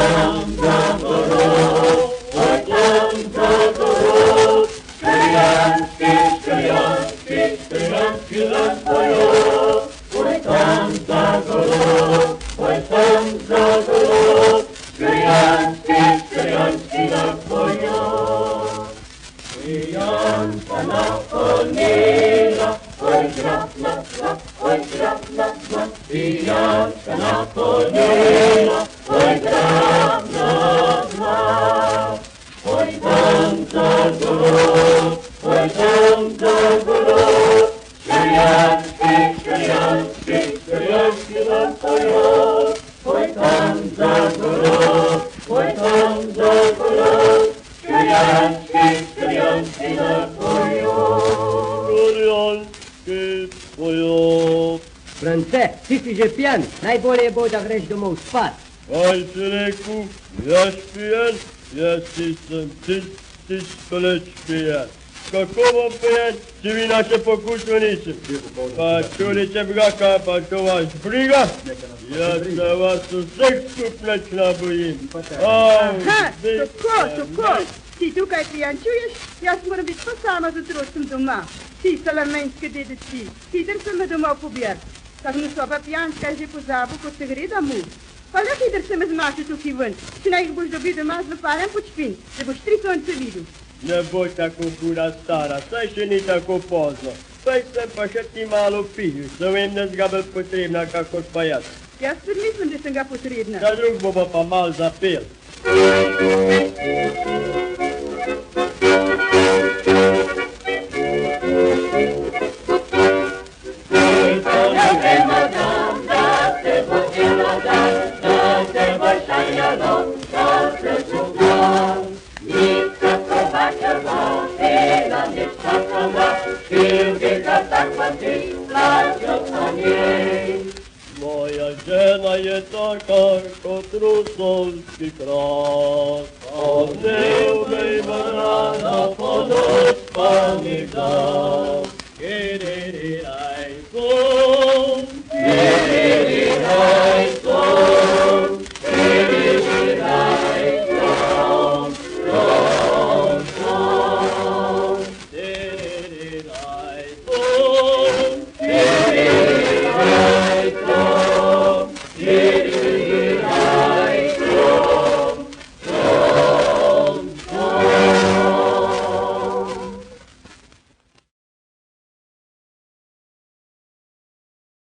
tam za gorod, oj tam za gorod, Kryjanski las pojod, oj tam za gorod, oj tam za gorod, Kryjanski las pojod. Kryjanka napolnila, oj grabna, oj grabna, Kryjanka napolnila, oj grabna, oj tam za gorod, oj tam za gorod, Kryjanski las pojod, oj tam za gorod, oj tam za gorod, Kryjanski las pojod. Frânțe, știi ce pian, n-ai voie bă dacă rești domnul spat. Hai sărecu, ia-și pian, ia-și să-mi spălăci pian. Какого пьян, тебе наша покушеница? Почули брака, потом вас брига, я за вас всех куплять набоим. Ха, Soco, și tu ca-i prianciu ești, i-ați mărăbit pe seama tuturor sunt doma. Și să lămenți că de și trebuie să mă doma cu bier. Dacă nu s-o pe pianci, ca-i pe zabu, cu țăgărida mu. Pălea trebuie să mă zmașu tu chivând, și n-ai buși dobit de mas, după alea puci-pin, de buși triso în țăvidu. Nebojta cu gura stara, să-i șenita cu poză. Păi să pășăti malul pihiu, să vem ne zgabă potrivna ca cospaiat. Ja svrmis unde sam ga potrebna. Da drug boba pa mal zapel. Moja žena je taka kot rusovski krak, a ne umej rana podospanih dan. Kiririraj, kum, kiririraj,